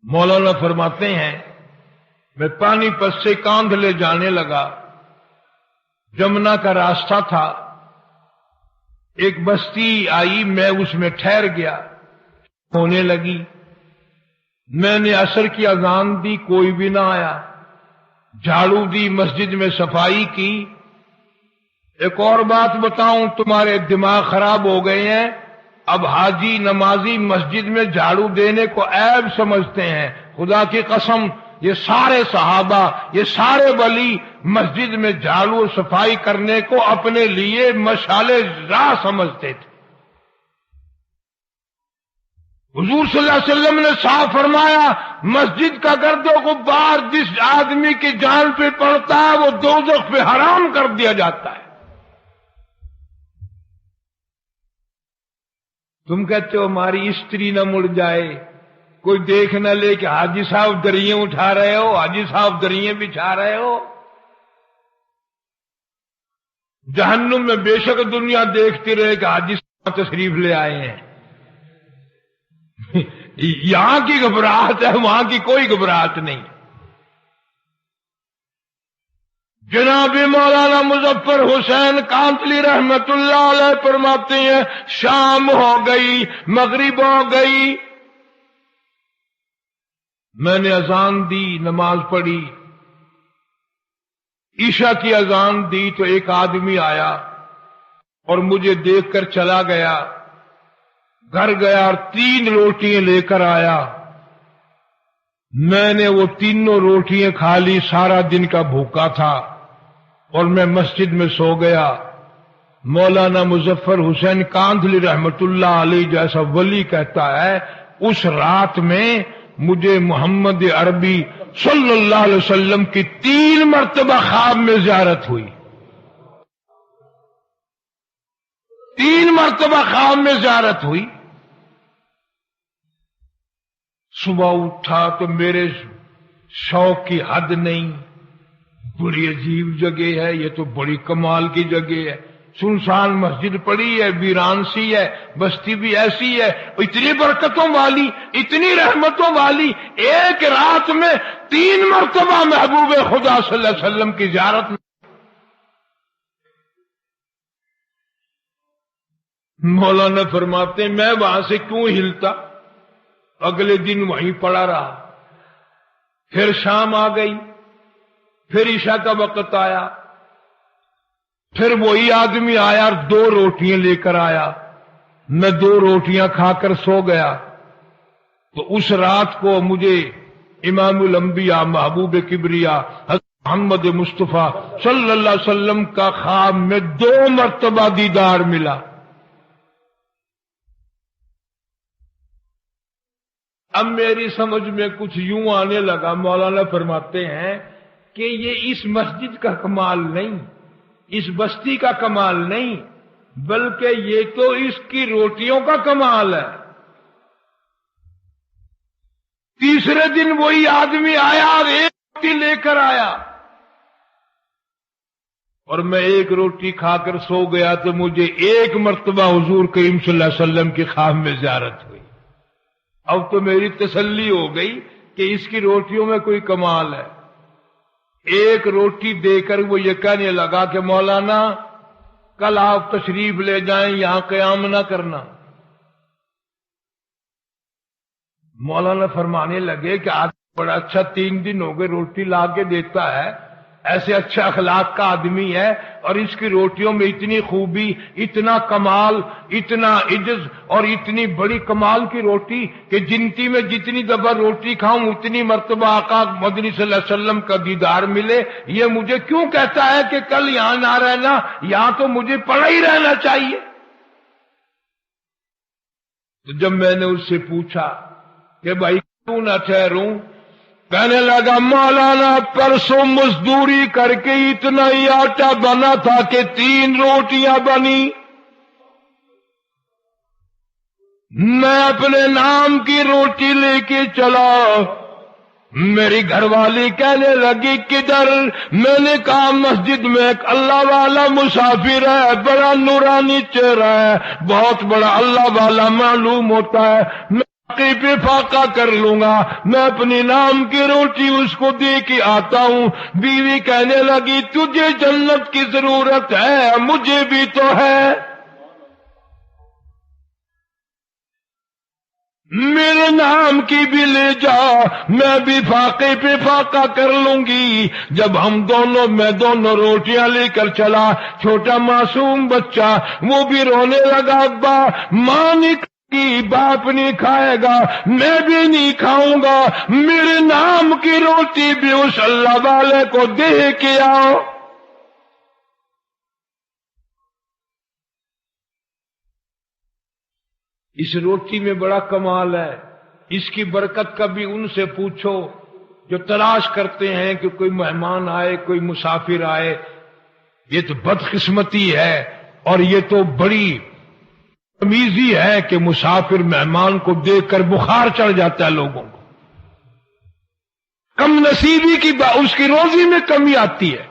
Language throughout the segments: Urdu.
مولانا فرماتے ہیں میں پانی پت سے کاندھ لے جانے لگا، جمنا کا راستہ تھا، ایک بستی آئی، میں اس میں ٹھہر گیا، ہونے لگی، میں نے عصر کی اذان دی، کوئی بھی نہ آیا، جھاڑو دی، مسجد میں صفائی کی۔ ایک اور بات بتاؤں، تمہارے دماغ خراب ہو گئے ہیں، اب حاجی نمازی مسجد میں جھاڑو دینے کو عیب سمجھتے ہیں۔ خدا کی قسم، یہ سارے صحابہ، یہ سارے ولی مسجد میں جھاڑو اور صفائی کرنے کو اپنے لیے مشعل راہ سمجھتے تھے۔ حضور صلی اللہ علیہ وسلم نے صاف فرمایا، مسجد کا گرد و غبار جس آدمی کی جان پہ پڑتا ہے وہ دوزخ پہ حرام کر دیا جاتا ہے۔ تم کہتے ہو ہماری استری نہ مڑ جائے، کوئی دیکھ نہ لے کہ حاجی صاحب دریں اٹھا رہے ہو، حاجی صاحب دریں بچھا رہے ہو۔ جہنم میں بے شک دنیا دیکھتی رہے کہ حاجی صاحب تشریف لے آئے ہیں۔ یہاں کی گھبراہٹ ہے، وہاں کی کوئی گھبراہٹ نہیں۔ جناب مولانا مظفر حسین کانتلی رحمت اللہ علیہ فرماتے ہیں، شام ہو گئی، مغرب ہو گئی، میں نے اذان دی، نماز پڑھی، عشاء کی اذان دی تو ایک آدمی آیا اور مجھے دیکھ کر چلا گیا، گھر گیا اور 3 روٹیاں لے کر آیا۔ میں نے وہ تینوں روٹیاں کھا لی، سارا دن کا بھوکا تھا اور میں مسجد میں سو گیا۔ مولانا مظفر حسین کاندھلی رحمت اللہ علیہ جیسا ولی کہتا ہے، اس رات میں مجھے محمد عربی صلی اللہ علیہ وسلم کی 3 مرتبہ خواب میں زیارت ہوئی، 3 مرتبہ خواب میں زیارت ہوئی۔ صبح اٹھا تو میرے شوق کی حد نہیں، بڑی عجیب جگہ ہے، یہ تو بڑی کمال کی جگہ ہے، سنسان مسجد پڑی ہے، ویران سی ہے، بستی بھی ایسی ہے، اتنی برکتوں والی، اتنی رحمتوں والی، ایک رات میں 3 مرتبہ محبوب خدا صلی اللہ علیہ وسلم کی زیارت میں۔ مولانا فرماتے ہیں میں وہاں سے کیوں ہلتا، اگلے دن وہیں پڑا رہا، پھر شام آ گئی، پھر عشاء کا وقت آیا، پھر وہی آدمی آیا اور 2 روٹیاں لے کر آیا، میں 2 روٹیاں کھا کر سو گیا۔ تو اس رات کو مجھے امام الانبیاء محبوب کبریا حضرت محمد مصطفیٰ صلی اللہ علیہ وسلم کا خواب میں 2 مرتبہ دیدار ملا۔ اب میری سمجھ میں کچھ یوں آنے لگا، مولانا فرماتے ہیں کہ یہ اس مسجد کا کمال نہیں، اس بستی کا کمال نہیں، بلکہ یہ تو اس کی روٹیوں کا کمال ہے۔ تیسرے دن وہی آدمی آیا اور 1 روٹی لے کر آیا، اور میں 1 روٹی کھا کر سو گیا تو مجھے 1 مرتبہ حضور کریم صلی اللہ علیہ وسلم کی خواب میں زیارت ہوئی۔ اب تو میری تسلی ہو گئی کہ اس کی روٹیوں میں کوئی کمال ہے۔ 1 روٹی دے کر وہ یہ کہنے لگا کہ مولانا کل آپ تشریف لے جائیں، یہاں قیام نہ کرنا۔ مولانا فرمانے لگے کہ آدمی بڑا اچھا، 3 دن ہو گئے روٹی لا کے دیتا ہے، ایسے اچھے اخلاق کا آدمی ہے، اور اس کی روٹیوں میں اتنی خوبی، اتنا کمال، اتنا عجز، اور اتنی بڑی کمال کی روٹی کہ جنتی میں جتنی دفعہ روٹی کھاؤں اتنی مرتبہ آقا مدنی صلی اللہ علیہ وسلم کا دیدار ملے۔ یہ مجھے کیوں کہتا ہے کہ کل یہاں نہ رہنا، یہاں تو مجھے پڑا ہی رہنا چاہیے۔ تو جب میں نے اس سے پوچھا کہ بھائی کیوں نہ ٹھہروں، کہنے لگا مولانا پرسوں مزدوری کر کے اتنا ہی آٹا بنا تھا کہ 3 روٹیاں بنی، میں اپنے نام کی روٹی لے کے چلا، میری گھر والی کہنے لگی کدھر؟ میں نے کہا مسجد میں ایک اللہ والا مسافر ہے، بڑا نورانی چہرہ ہے، بہت بڑا اللہ والا معلوم ہوتا ہے، میں پہ فاقہ کر لوں گا، میں اپنی نام کی روٹی اس کو دے کے آتا ہوں۔ بیوی کہنے لگی تجھے جنت کی ضرورت ہے، مجھے بھی تو ہے، میرے نام کی بھی لے جا، میں بھی فاقے پہ فاقہ کر لوں گی۔ جب میں دونوں روٹیاں لے کر چلا، چھوٹا معصوم بچہ وہ بھی رونے لگا، ابا ماں نہیں کھائے گی، باپ نہیں کھائے گا، میں بھی نہیں کھاؤں گا، میرے نام کی روٹی بھی اس اللہ والے کو دے کے آؤ۔ اس روٹی میں بڑا کمال ہے، اس کی برکت کا بھی ان سے پوچھو جو تلاش کرتے ہیں کہ کوئی مہمان آئے، کوئی مسافر آئے۔ یہ تو بدقسمتی ہے اور یہ تو بڑی تمیزی ہے کہ مسافر مہمان کو دیکھ کر بخار چڑھ جاتا ہے لوگوں کو، کم نصیبی کی اس کی روزی میں کمی آتی ہے۔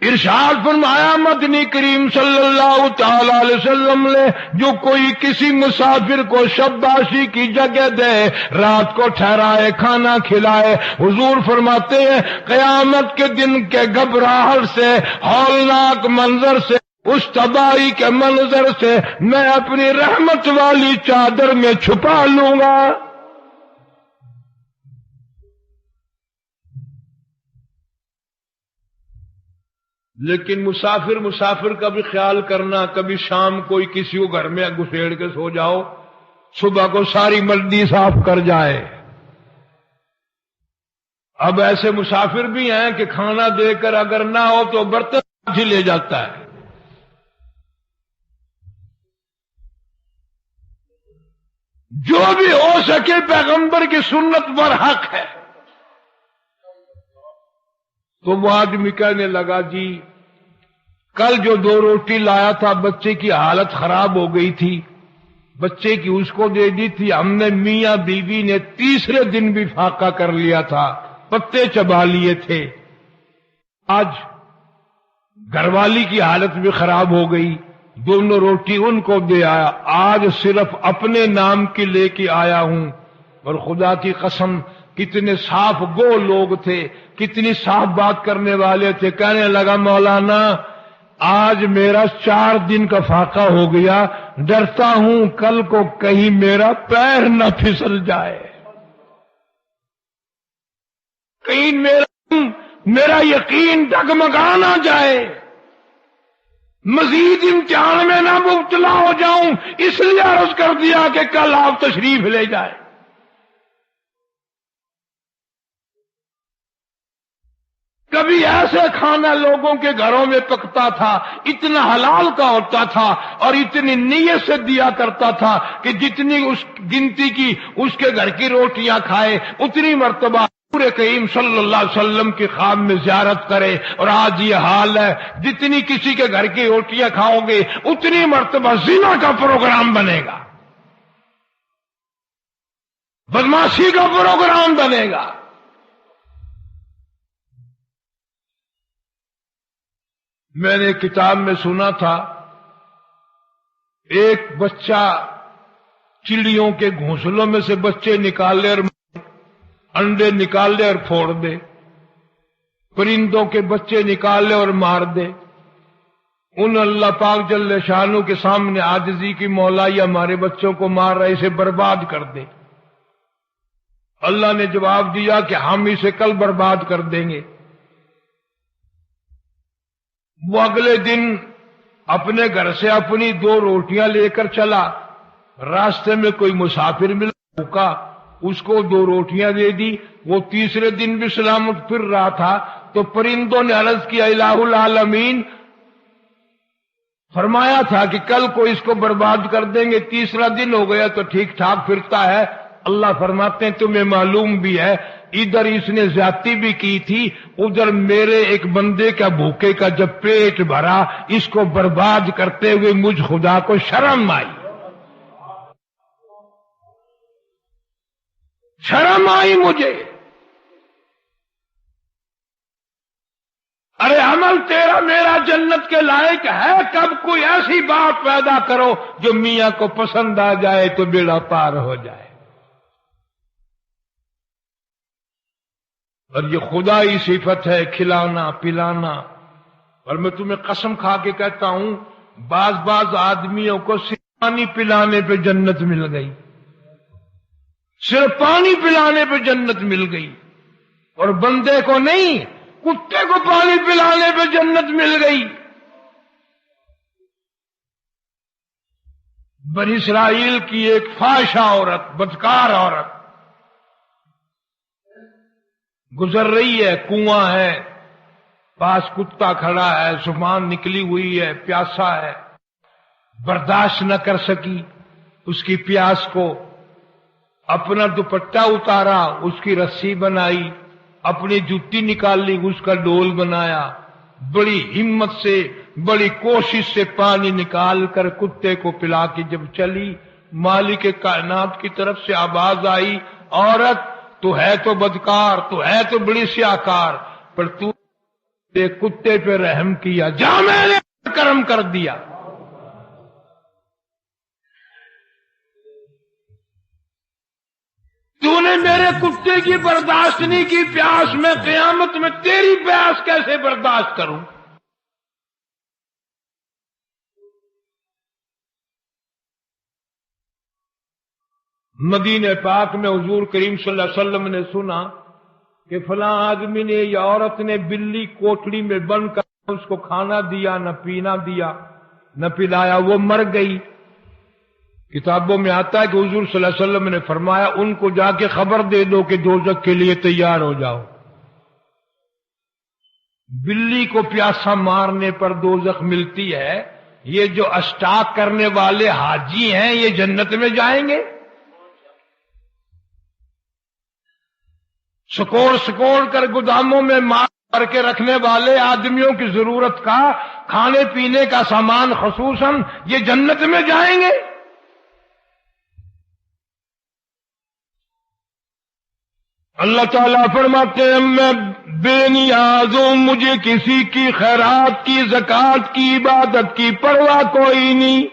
ارشاد فرمایا مدنی کریم صلی اللہ تعالی علیہ وسلم نے، جو کوئی کسی مسافر کو شباشی کی جگہ دے، رات کو ٹھہرائے، کھانا کھلائے، حضور فرماتے ہیں قیامت کے دن کے گھبراہٹ سے، ہولناک منظر سے، اس تباہی کے منظر سے میں اپنی رحمت والی چادر میں چھپا لوں گا۔ لیکن مسافر کا بھی خیال کرنا، کبھی شام کوئی کسی کو گھر میں گھسیڑ کے سو جاؤ، صبح کو ساری ملڈی صاف کر جائے۔ اب ایسے مسافر بھی ہیں کہ کھانا دے کر اگر نہ ہو تو برتن ہی لے جاتا ہے۔ جو بھی ہو سکے پیغمبر کی سنت پر حق ہے۔ تو وہ آدمی کہنے لگا جی کل جو 2 روٹی لایا تھا بچے کی حالت خراب ہو گئی تھی، بچے کی اس کو دے دی تھی، ہم نے میاں بیوی نے تیسرے دن بھی فاقہ کر لیا تھا، پتے چبا لیے تھے، آج گھر والی کی حالت بھی خراب ہو گئی، دونوں روٹی ان کو دے آیا، آج صرف اپنے نام کی لے کے آیا ہوں۔ اور خدا کی قسم کتنے صاف گو لوگ تھے، کتنی صاف بات کرنے والے تھے۔ کہنے لگا مولانا آج میرا 4 دن کا فاقہ ہو گیا، ڈرتا ہوں کل کو کہیں میرا پیر نہ پھسل جائے، کہیں میرا یقین ڈگمگا نہ جائے، مزید امتحان میں نہ مبتلا ہو جاؤں، اس لیے عرض کر دیا کہ کل آپ تشریف لے جائیں۔ کبھی ایسے کھانا لوگوں کے گھروں میں پکتا تھا، اتنا حلال کا ہوتا تھا اور اتنی نیت سے دیا کرتا تھا کہ جتنی اس گنتی کی اس کے گھر کی روٹیاں کھائے اتنی مرتبہ پورے کریم صلی اللہ علیہ وسلم کی خواب میں زیارت کرے۔ اور آج یہ حال ہے، جتنی کسی کے گھر کی روٹیاں کھاؤ گے اتنی مرتبہ زنا کا پروگرام بنے گا، بدماشی کا پروگرام بنے گا۔ میں نے کتاب میں سنا تھا ایک بچہ چڑیوں کے گھونسلوں میں سے بچے نکال لے اور انڈے نکال لے اور پھوڑ دے، پرندوں کے بچے نکال لے اور مار دے۔ ان اللہ پاک جل شانو کے سامنے عاجزی کی مولا یہ ہمارے بچوں کو مار رہا ہے، اسے برباد کر دے۔ اللہ نے جواب دیا کہ ہم اسے کل برباد کر دیں گے۔ وہ اگلے دن اپنے گھر سے اپنی 2 روٹیاں لے کر چلا، راستے میں کوئی مسافر ملا بھوکا، اس کو 2 روٹیاں دے دی۔ وہ تیسرے دن بھی سلامت پھر رہا تھا تو پرندوں نے عرض کیا الہ العالمین، فرمایا تھا کہ کل کو اس کو برباد کر دیں گے، تیسرا دن ہو گیا تو ٹھیک ٹھاک پھرتا ہے۔ اللہ فرماتے ہیں تمہیں معلوم بھی ہے ادھر اس نے زیادتی بھی کی تھی، ادھر میرے ایک بندے کا بھوکے کا جب پیٹ بھرا اس کو برباد کرتے ہوئے مجھ خدا کو شرم آئی، شرم آئی مجھے۔ ارے عمل تیرا میرا جنت کے لائق ہے کب؟ کوئی ایسی بات پیدا کرو جو میاں کو پسند آ جائے تو بیڑا پار ہو جائے. اور یہ خدائی صفت ہے کھلانا پلانا. اور میں تمہیں قسم کھا کے کہتا ہوں بعض آدمیوں کو صرف پانی پلانے پہ جنت مل گئی، صرف پانی پلانے پہ جنت مل گئی، اور بندے کو نہیں، کتے کو پانی پلانے پہ جنت مل گئی. بنی اسرائیل کی ایک فاحشہ عورت، بدکار عورت گزر رہی ہے، کنواں ہے، پاس کتا کھڑا ہے، زبان نکلی ہوئی ہے، پیاسا ہے، برداشت نہ کر سکی اس کی پیاس کو، اپنا دوپٹہ اتارا، اس کی رسی بنائی، اپنی جوتی نکالی، اس کا ڈول بنایا، بڑی ہمت سے بڑی کوشش سے پانی نکال کر کتے کو پلا کے جب چلی، مالک کائنات کی طرف سے آواز آئی، عورت تو ہے تو بدکار، تو ہے تو بڑی سیاکار، پر تو کتے پہ رحم کیا، جا میں نے کرم کر دیا. تو نے میرے کتے کی برداشت نہیں کی پیاس، میں قیامت میں تیری پیاس کیسے برداشت کروں؟ مدینہ پاک میں حضور کریم صلی اللہ علیہ وسلم نے سنا کہ فلاں آدمی نے یا عورت نے بلی کوٹڑی میں بند کر اس کو کھانا دیا، نہ پینا دیا، نہ پلایا، وہ مر گئی. کتابوں میں آتا ہے کہ حضور صلی اللہ علیہ وسلم نے فرمایا ان کو جا کے خبر دے دو کہ دوزخ کے لیے تیار ہو جاؤ. بلی کو پیاسا مارنے پر دوزخ ملتی ہے، یہ جو اسٹاک کرنے والے حاجی ہیں یہ جنت میں جائیں گے؟ سکوڑ کر گوداموں میں مار کر کے رکھنے والے آدمیوں کی ضرورت کا کھانے پینے کا سامان خصوصاً یہ جنت میں جائیں گے؟ اللہ تعالیٰ فرماتے ہیں میں بے نیاز ہوں، مجھے کسی کی خیرات کی، زکات کی، عبادت کی پرواہ کوئی نہیں.